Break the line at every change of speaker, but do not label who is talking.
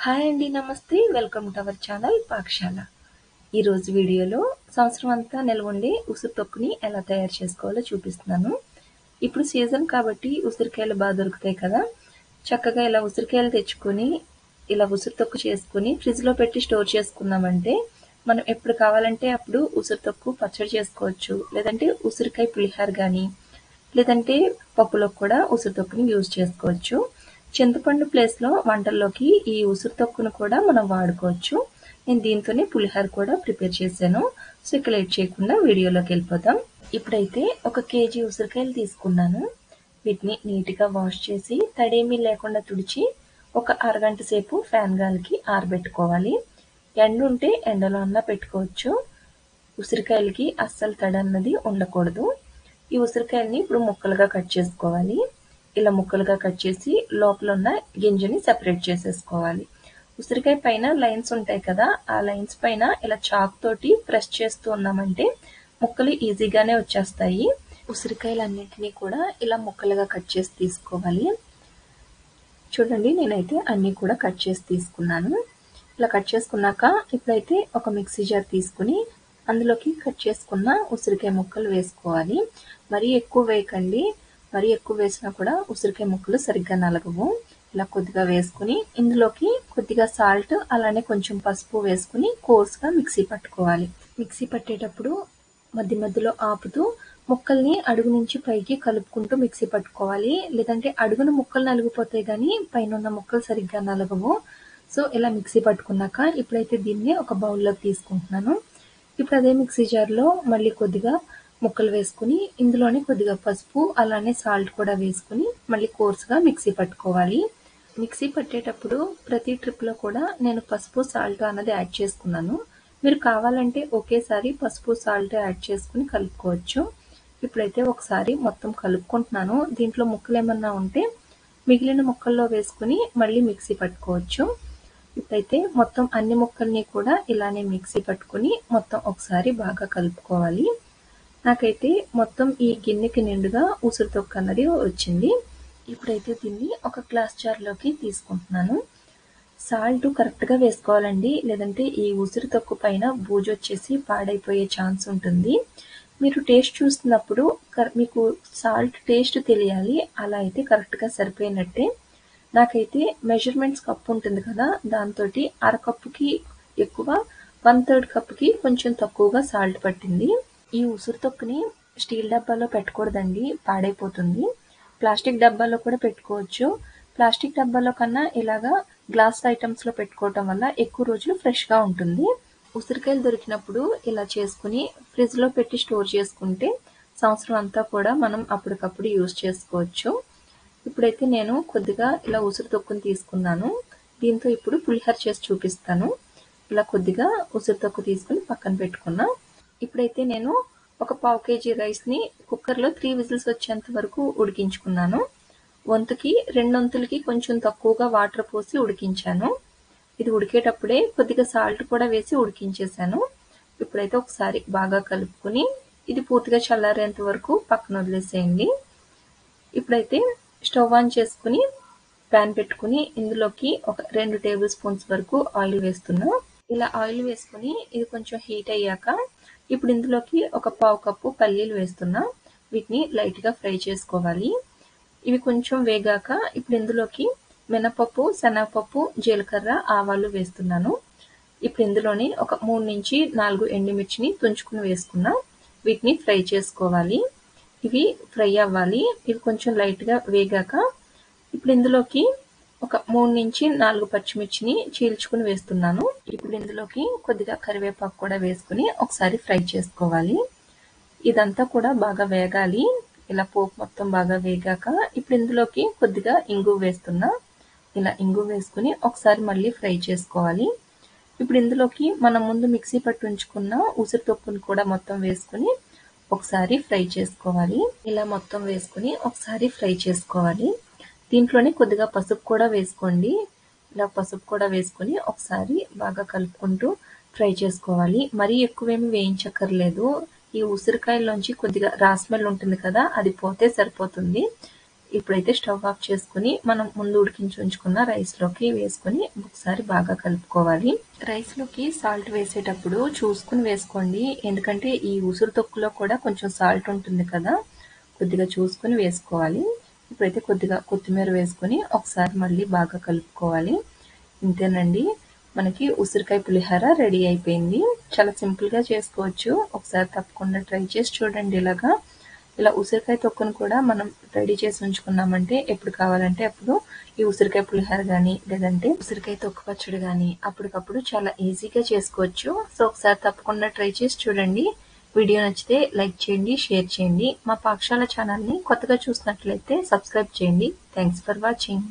Hi అండి. నమస్తే. Welcome to our channel పాకశాల. ఈరోజు వీడియోలో సంవత్సరం అంతా నిల్వ ఉండే ఉసిరి తొక్కుని ఎలా తయారు చేసుకోవాలో చూపిస్తున్నాను. ఇప్పుడు సీజన్ కాబట్టి ఉసిరికాయలు బాగా దొరుకుతాయి కదా. చక్కగా ఇలా ఉసిరికాయలు తెచ్చుకొని ఇలా ఉసిరి తొక్కు చేసుకొని ఫ్రిడ్జ్లో పెట్టి స్టోర్ చేసుకున్నామంటే మనం ఎప్పుడు కావాలంటే అప్పుడు ఉసిరి తొక్కు పచ్చడి చేసుకోవచ్చు. లేదంటే ఉసిరికాయ పులిహార కానీ లేదంటే పప్పులోకి కూడా ఉసిరి తొక్కుని యూజ్ చేసుకోవచ్చు. చింతపండు ప్లేస్లో వంటల్లోకి ఈ ఉసిరి తొక్కును కూడా మనం వాడుకోవచ్చు. నేను దీంతోనే పులిహోర కూడా ప్రిపేర్ చేశాను. సో ఇక లేట్ చేయకుండా వీడియోలోకి వెళ్ళిపోతాం. ఇప్పుడైతే 1 కేజీ ఉసిరికాయలు తీసుకున్నాను. వీటిని నీట్గా వాష్ చేసి తడేమీ లేకుండా తుడిచి ఒక అరగంట సేపు ఫ్యాన్ గాలికి ఆరబెట్టుకోవాలి. ఎండ ఉంటే ఎండలో అన్నా పెట్టుకోవచ్చు. ఉసిరికాయలకి అస్సలు తడి అన్నది ఉండకూడదు. ఈ ఉసిరికాయల్ని ఇప్పుడు ముక్కలుగా కట్ చేసుకోవాలి. ఇలా ముక్కలుగా కట్ చేసి లోపల ఉన్న గింజని సెపరేట్ చేసేసుకోవాలి. ఉసిరికాయ పైన లైన్స్ ఉంటాయి కదా, ఆ లైన్స్ పైన ఇలా చాక్ తోటి ప్రెస్ చేస్తూ ఉన్నామంటే ముక్కలు ఈజీగానే వచ్చేస్తాయి. ఉసిరికాయలన్నింటినీ కూడా ఇలా ముక్కలుగా కట్ చేసి తీసుకోవాలి. చూడండి, నేనైతే అన్నీ కూడా కట్ చేసి తీసుకున్నాను. ఇలా కట్ చేసుకున్నాక ఇప్పుడైతే ఒక మిక్సీ జార్ తీసుకుని అందులోకి కట్ చేసుకున్న ఉసిరికాయ ముక్కలు వేసుకోవాలి. మరీ ఎక్కువ వేయకండి, మరీ ఎక్కువ వేసినా కూడా ఉసిరికాయ ముక్కలు సరిగ్గా నలగవు. ఇలా కొద్దిగా వేసుకుని ఇందులోకి కొద్దిగా సాల్ట్ అలానే కొంచెం పసుపు వేసుకుని కోర్స్గా మిక్సీ పట్టుకోవాలి. మిక్సీ పట్టేటప్పుడు మధ్య మధ్యలో ఆపుతూ ముక్కల్ని అడుగు నుంచి పైకి కలుపుకుంటూ మిక్సీ పట్టుకోవాలి. లేదంటే అడుగున ముక్కలు నలిగిపోతాయి కానీ పైన ఉన్న ముక్కలు సరిగ్గా నలగవు. సో ఇలా మిక్సీ పట్టుకున్నాక ఇప్పుడైతే దీన్ని ఒక బౌల్లోకి తీసుకుంటున్నాను. ఇప్పుడు అదే మిక్సీ జార్లో మళ్ళీ కొద్దిగా ముక్కలు వేసుకుని ఇందులోనే కొద్దిగా పసుపు అలానే సాల్ట్ కూడా వేసుకుని మళ్ళీ కోర్స్గా మిక్సీ పట్టుకోవాలి. మిక్సీ పట్టేటప్పుడు ప్రతి ట్రిప్లో కూడా నేను పసుపు సాల్ట్ అన్నది యాడ్ చేసుకున్నాను. మీరు కావాలంటే ఒకేసారి పసుపు సాల్ట్ యాడ్ చేసుకుని కలుపుకోవచ్చు. ఇప్పుడైతే ఒకసారి మొత్తం కలుపుకుంటున్నాను. దీంట్లో ముక్కలు ఏమన్నా ఉంటే మిగిలిన ముక్కల్లో వేసుకుని మళ్ళీ మిక్సీ పట్టుకోవచ్చు. ఇప్పుడైతే మొత్తం అన్ని ముక్కల్ని కూడా ఇలానే మిక్సీ పట్టుకుని మొత్తం ఒకసారి బాగా కలుపుకోవాలి. నాకైతే మొత్తం ఈ గిన్నెకి నిండుగా ఉసిరి తొక్కు అన్నది వచ్చింది. ఇప్పుడైతే దీన్ని ఒక గ్లాస్ జార్లోకి తీసుకుంటున్నాను. సాల్ట్ కరెక్ట్గా వేసుకోవాలండి, లేదంటే ఈ ఉసిరి తొక్కు పైన బూజు వచ్చేసి పాడైపోయే ఛాన్స్ ఉంటుంది. మీరు టేస్ట్ చూస్తున్నప్పుడు మీకు సాల్ట్ టేస్ట్ తెలియాలి, అలా అయితే కరెక్ట్గా సరిపోయినట్టే. నాకైతే మెజర్మెంట్స్ కప్పు ఉంటుంది కదా, దాంతో అరకప్పుకి ఎక్కువ 1/3 కప్పుకి కొంచెం తక్కువగా సాల్ట్ పట్టింది. ఈ ఉసిరి తొక్కుని స్టీల్ డబ్బాలో పెట్టకూడదండి, పాడైపోతుంది. ప్లాస్టిక్ డబ్బాలో కూడా పెట్టుకోవచ్చు. ప్లాస్టిక్ డబ్బాలో కన్నా ఇలాగా గ్లాస్ ఐటమ్స్లో పెట్టుకోవటం వల్ల ఎక్కువ రోజులు ఫ్రెష్గా ఉంటుంది. ఉసిరికాయలు దొరికినప్పుడు ఇలా చేసుకుని ఫ్రిడ్జ్లో పెట్టి స్టోర్ చేసుకుంటే సంవత్సరం అంతా కూడా మనం అప్పటికప్పుడు యూజ్ చేసుకోవచ్చు. ఇప్పుడైతే నేను కొద్దిగా ఇలా ఉసిరి తొక్కుని తీసుకున్నాను. దీంతో ఇప్పుడు పులిహోర చేసి చూపిస్తాను. ఇలా కొద్దిగా ఉసిరి తొక్కు తీసుకుని పక్కన పెట్టుకున్నా. ఇప్పుడైతే నేను ఒక 1/2 కేజీ రైస్ని కుక్కర్లో 3 విజిల్స్ వచ్చేంత వరకు ఉడికించుకున్నాను. వంతుకి 2 వంతులకి కొంచెం తక్కువగా వాటర్ పోసి ఉడికించాను. ఇది ఉడికేటప్పుడే కొద్దిగా సాల్ట్ కూడా వేసి ఉడికించేసాను. ఇప్పుడైతే ఒకసారి బాగా కలుపుకుని ఇది పూర్తిగా చల్లారేంత వరకు పక్కన వదిలేసేయండి. ఇప్పుడైతే స్టవ్ ఆన్ చేసుకుని ప్యాన్ పెట్టుకుని ఇందులోకి ఒక 2 టేబుల్ స్పూన్స్ వరకు ఆయిల్ వేస్తున్నా. ఇలా ఆయిల్ వేసుకుని ఇది కొంచెం హీట్ అయ్యాక ఇప్పుడు ఇందులోకి ఒక 1/2 కప్పు పల్లీలు వేస్తున్నా. వీటిని లైట్గా ఫ్రై చేసుకోవాలి. ఇవి కొంచెం వేగాక ఇప్పుడు ఇందులోకి మినపప్పు, శనగపప్పు, జీలకర్ర, ఆవాలు వేస్తున్నాను. ఇప్పుడు ఇందులోని ఒక 3 నుంచి 4 ఎండుమిర్చిని తుంచుకుని వేసుకున్నా. వీటిని ఫ్రై చేసుకోవాలి. ఇవి ఫ్రై అవ్వాలి. ఇవి కొంచెం లైట్గా వేగాక ఇప్పుడు ఇందులోకి ఒక 3 నుంచి 4 పచ్చిమిర్చిని చీల్చుకుని వేస్తున్నాను. ఇప్పుడు ఇందులోకి కొద్దిగా కరివేపాకు కూడా వేసుకుని ఒకసారి ఫ్రై చేసుకోవాలి. ఇదంతా కూడా బాగా వేగాలి. ఇలా పోపు మొత్తం బాగా వేగాక ఇప్పుడు ఇందులోకి కొద్దిగా ఇంగువ వేస్తున్నా. ఇలా ఇంగువ వేసుకుని ఒకసారి మళ్ళీ ఫ్రై చేసుకోవాలి. ఇప్పుడు ఇందులోకి మనం ముందు మిక్సీ పట్టి ఉంచుకున్న ఉసిరి తొక్కుని కూడా మొత్తం వేసుకుని ఒకసారి ఫ్రై చేసుకోవాలి. ఇలా మొత్తం వేసుకుని ఒకసారి ఫ్రై చేసుకోవాలి. దీంట్లోనే కొద్దిగా పసుపు కూడా వేసుకోండి. ఇలా పసుపు కూడా వేసుకుని ఒకసారి బాగా కలుపుకుంటూ ఫ్రై చేసుకోవాలి. మరీ ఎక్కువేమీ వేయించక్కర్లేదు. ఈ ఉసిరికాయల్లోంచి కొద్దిగా రా స్మెల్ ఉంటుంది కదా, అది పోతే సరిపోతుంది. ఇప్పుడైతే స్టవ్ ఆఫ్ చేసుకుని మనం ముందు ఉడికించి ఉంచుకున్న రైస్లోకి వేసుకొని ఒకసారి బాగా కలుపుకోవాలి. రైస్లోకి సాల్ట్ వేసేటప్పుడు చూసుకుని వేసుకోండి, ఎందుకంటే ఈ ఉసురు తొక్కులో కూడా కొంచెం సాల్ట్ ఉంటుంది కదా, కొద్దిగా చూసుకుని వేసుకోవాలి. ఇప్పుడైతే కొద్దిగా కొత్తిమీర వేసుకొని ఒకసారి మళ్ళీ బాగా కలుపుకోవాలి. ఇంతేనండి, మనకి ఉసిరికాయ పులిహోర రెడీ అయిపోయింది. చాలా సింపుల్గా చేసుకోవచ్చు, ఒకసారి తప్పకుండా ట్రై చేసి చూడండి. ఇలా ఉసిరికాయ తొక్కును కూడా మనం రెడీ చేసి ఉంచుకున్నామంటే ఎప్పుడు కావాలంటే అప్పుడు ఈ ఉసిరికాయ పులిహోర కానీ లేదంటే ఉసిరికాయ తొక్కు పచ్చడి కానీ అప్పటికప్పుడు చాలా ఈజీగా చేసుకోవచ్చు. సో ఒకసారి తప్పకుండా ట్రై చేసి చూడండి. వీడియో నచ్చితే లైక్ చేయండి, షేర్ చేయండి. మా పాఠశాల ఛానల్ని కొత్తగా చూసినట్లయితే సబ్స్క్రైబ్ చేయండి. Thanks for watching.